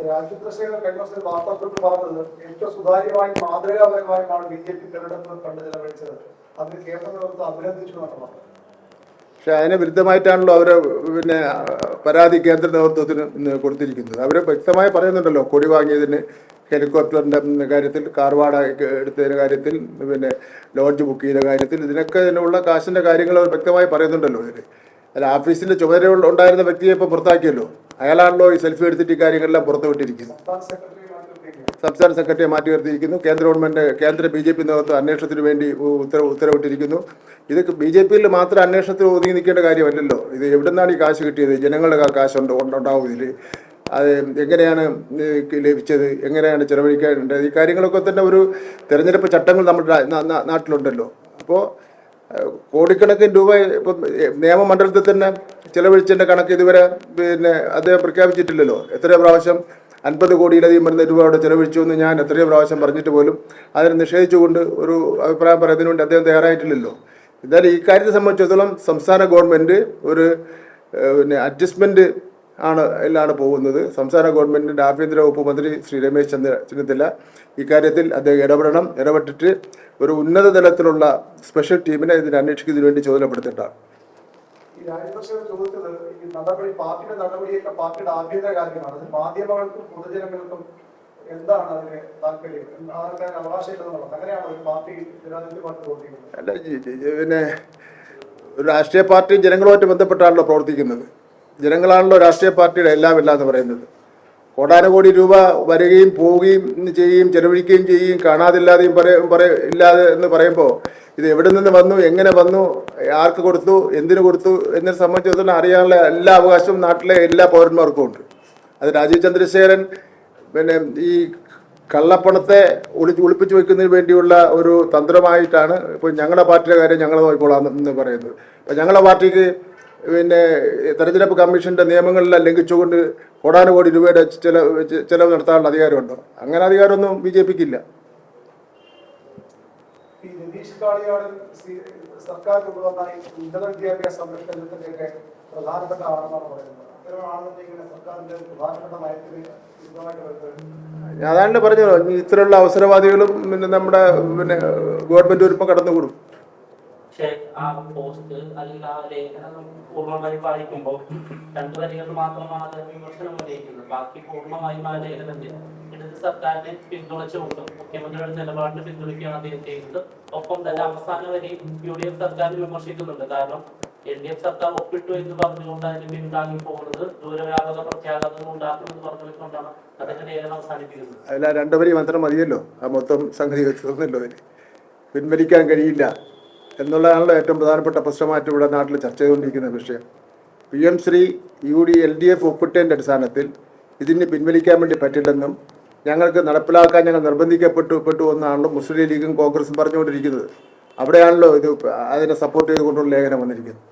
രാജ്യദ്രശേഖർ കഴിഞ്ഞ ദിവസം വാർത്താക്കുറിപ്പ് പറഞ്ഞത് ഏറ്റവും സുതാര്യമായും മാതൃകാപരമായുമാണ് BJP തെരഞ്ഞെടുപ്പ് കണ്ടു ചെലവഴിച്ചത്. അതിന് കേന്ദ്ര നേതൃത്വം അഭിനന്ദിച്ചു എന്നാണ് പറഞ്ഞത്. പക്ഷെ അതിന് വിരുദ്ധമായിട്ടാണല്ലോ അവർ പരാതി കേന്ദ്ര നേതൃത്വത്തിന് ഇന്ന് കൊടുത്തിരിക്കുന്നത്. അവർ വ്യക്തമായി പറയുന്നുണ്ടല്ലോ, കൊടി വാങ്ങിയതിന്, ഹെലികോപ്റ്ററിൻ്റെ കാര്യത്തിൽ, കാർ വാടക എടുത്തതിൻ്റെ കാര്യത്തിൽ, ലോഡ്ജ് ബുക്ക് ചെയ്ത കാര്യത്തിൽ, ഇതിനൊക്കെ ഇതിനുള്ള കാശിൻ്റെ കാര്യങ്ങൾ അവർ വ്യക്തമായി പറയുന്നുണ്ടല്ലോ. ഇതിൽ അല്ല, ഓഫീസിൻ്റെ ചുമതല ഉണ്ടായിരുന്ന വ്യക്തിയെ ഇപ്പോൾ പുറത്താക്കിയല്ലോ. അയാളാണല്ലോ ഈ സെൽഫി എടുത്തിട്ട് ഈ കാര്യങ്ങളെല്ലാം പുറത്തുവിട്ടിരിക്കുന്നത്. സംസ്ഥാന സെക്രട്ടറിയെ മാറ്റി നിർത്തിയിരിക്കുന്നു. കേന്ദ്ര ഗവൺമെൻറ്, കേന്ദ്ര BJP നേതൃത്വം അന്വേഷണത്തിന് വേണ്ടി ഉത്തരവിട്ടിരിക്കുന്നു. ഇത് BJPയിൽ മാത്രം അന്വേഷണത്തിൽ ഒതുങ്ങി നിൽക്കേണ്ട കാര്യമല്ലല്ലോ. ഇത് എവിടെ നിന്നാണ് ഈ കാശ് കിട്ടിയത്? ജനങ്ങളുടെ കാശ് ഉണ്ടാവും ഇതിൽ. അത് എങ്ങനെയാണ് ലഭിച്ചത്, എങ്ങനെയാണ് ചെലവഴിക്കേണ്ടത്, ഈ കാര്യങ്ങളൊക്കെ തന്നെ ഒരു തെരഞ്ഞെടുപ്പ് ചട്ടങ്ങൾ നമ്മുടെ നാട്ടിലുണ്ടല്ലോ. അപ്പോൾ കോടിക്കണക്കിന് രൂപ ഇപ്പം നിയമമണ്ഡലത്തിൽ തന്നെ ചെലവഴിച്ചതിൻ്റെ കണക്ക് ഇതുവരെ അദ്ദേഹം പ്രഖ്യാപിച്ചിട്ടില്ലല്ലോ. എത്രയോ പ്രാവശ്യം 50 കോടിയിലധികം വരുന്ന രൂപ അവിടെ ചെലവഴിച്ചു എന്ന് ഞാൻ എത്രയോ പ്രാവശ്യം പറഞ്ഞിട്ട് പോലും അതിനെ നിഷേധിച്ചുകൊണ്ട് ഒരു അഭിപ്രായം പറയുന്നതിന് വേണ്ടി അദ്ദേഹം തയ്യാറായിട്ടില്ലല്ലോ. എന്തായാലും ഈ കാര്യത്തെ സംബന്ധിച്ചിടത്തോളം സംസ്ഥാന ഗവൺമെൻറ് ഒരു അഡ്ജസ്റ്റ്മെൻറ്റ് എല്ലാണ് പോകുന്നത്. സംസ്ഥാന ഗവൺമെൻറ്റിൻ്റെ ആഭ്യന്തര വകുപ്പ് മന്ത്രി ശ്രീ രമേശ് ചെന്നിത്തല ഇക്കാര്യത്തിൽ അദ്ദേഹം ഇടപെട്ടിട്ട് ഒരു ഉന്നത തലത്തിലുള്ള സ്പെഷ്യൽ ടീമിനെ ഇതിനെ അന്വേഷിക്കുന്നതിന് വേണ്ടി ചുമതലപ്പെടുത്തിയിട്ടാണ്. ഈ രാജ്യദർശകർ ചോദിച്ചത് ഈ നടപടി, പാർട്ടിയുടെ നടപടിയൊക്കെ പാർട്ടിയുടെ ആഭ്യന്തര കാര്യമാണ്. അത് മാധ്യമങ്ങൾക്കും പൊതുജനങ്ങൾക്കും എന്താണ് അതിന് താല്പര്യം, ആർക്കാണ് അവകാശമുള്ളത്, അങ്ങനെയാണ് ഒരു പാർട്ടി ജനാധിപത്യ പാർട്ടി പ്രവർത്തിക്കുന്നത്. ഒരു രാഷ്ട്രീയ പാർട്ടി ജനങ്ങളുമായിട്ട് ബന്ധപ്പെട്ടാണല്ലോ പ്രവർത്തിക്കുന്നത്. ജനങ്ങളാണല്ലോ രാഷ്ട്രീയ പാർട്ടിയുടെ എല്ലാം എന്ന് പറയുന്നത്. കോടാനുകോടി രൂപ വരികയും പോവുകയും ചെയ്യുകയും ചെലവഴിക്കുകയും ചെയ്യുകയും കാണാതില്ലാതെയും ഇല്ലാതെ എന്ന് പറയുമ്പോൾ ഇത് എവിടെ നിന്ന് വന്നു, എങ്ങനെ വന്നു, ആർക്ക് കൊടുത്തു, എന്തിനു കൊടുത്തു എന്നതിനെ സംബന്ധിച്ചിടത്തോളം അറിയാനുള്ള എല്ലാ അവകാശവും നാട്ടിലെ എല്ലാ പൗരന്മാർക്കും ഉണ്ട്. അത് രാജീവ് ചന്ദ്രശേഖരൻ ഈ കള്ളപ്പണത്തെ ഒളിപ്പിച്ചു വയ്ക്കുന്നതിന് വേണ്ടിയുള്ള ഒരു തന്ത്രമായിട്ടാണ് ഇപ്പോൾ ഞങ്ങളുടെ പാർട്ടിയുടെ കാര്യം ഞങ്ങൾ നോക്കിക്കോളാം എന്ന് പറയുന്നത്. അപ്പം ഞങ്ങളുടെ പാർട്ടിക്ക് തെരഞ്ഞെടുപ്പ് കമ്മീഷൻ്റെ നിയമങ്ങളെല്ലാം ലംഘിച്ചുകൊണ്ട് കോടാനുകോടി രൂപയുടെ ചെലവ് നടത്താനുള്ള അധികാരമുണ്ടോ? അങ്ങനെ അധികാരമൊന്നും BJPക്ക് ഇല്ല. സർക്കാർ കൊണ്ടുവന്ന ഉന്നത വിദ്യാഭ്യാസ സംരക്ഷണത്തിന്റെയൊക്കെ പ്രധാനപ്പെട്ട ആണെന്നാണ് പറയുന്നത്. അതാണല്ലോ പറഞ്ഞത്, ഇത്തരമുള്ള അവസരവാദികളും നമ്മുടെ ഗവൺമെന്റ് വരുമ്പോൾ കടന്നുകൂടും. പക്ഷെ ആ പോസ്റ്റ് അല്ലെങ്കിൽ ആ ലേഖനം പൂർണ്ണമായി വായിക്കുമ്പോൾ 2 വരികൾ മാത്രമാണ് വിമർശനം ഉന്നയിക്കുന്നത്. ബാക്കി പൂർണ്ണമായും ആ ലേഖനത്തിൽ ഇടത് സർക്കാരിനെ പിന്തുണച്ചുകൊണ്ട് മുഖ്യമന്ത്രിയുടെ നിലപാടിനെ പിന്തുണയ്ക്കുകയാണ് അദ്ദേഹം ചെയ്യുന്നത്. ഒപ്പം തന്നെ അവസാന വരെയും UDF സർക്കാരിനെ വിമർശിക്കുന്നുണ്ട്. കാരണം LDF സർക്കാർ ഒപ്പിട്ടു എന്ന് പറഞ്ഞുകൊണ്ട് അതിന് പിന്താങ്ങി പോകുന്നത് ദൂരവ്യാപക പ്രത്യാഘാതങ്ങൾ ഉണ്ടാക്കുമെന്ന് പറഞ്ഞുകൊണ്ടാണ് അദ്ദേഹം ലേഖനം അവസാനിപ്പിക്കുന്നത്. അല്ല, 2 വരി മാത്രം മതിയല്ലോ, ആ മൊത്തം സംഗതി തീർന്നല്ലോ. പിൻവലിക്കാൻ കഴിയില്ല എന്നുള്ളതാണല്ലോ ഏറ്റവും പ്രധാനപ്പെട്ട പ്രശ്നമായിട്ട് ഇവിടെ നാട്ടിൽ ചർച്ച ചെയ്തുകൊണ്ടിരിക്കുന്ന വിഷയം. PM ശ്രീ LDF ഒപ്പിട്ടതിൻ്റെ അടിസ്ഥാനത്തിൽ ഇതിന് പിൻവലിക്കാൻ വേണ്ടി പറ്റില്ലെന്നും ഞങ്ങൾക്ക് നടപ്പിലാക്കാൻ ഞങ്ങൾ നിർബന്ധിക്കപ്പെട്ടു എന്നാണല്ലോ മുസ്ലിം ലീഗും കോൺഗ്രസും പറഞ്ഞുകൊണ്ടിരിക്കുന്നത്. അവിടെയാണല്ലോ ഇത് അതിനെ സപ്പോർട്ട് ചെയ്തുകൊണ്ടുള്ള ലേഖനം വന്നിരിക്കുന്നത്.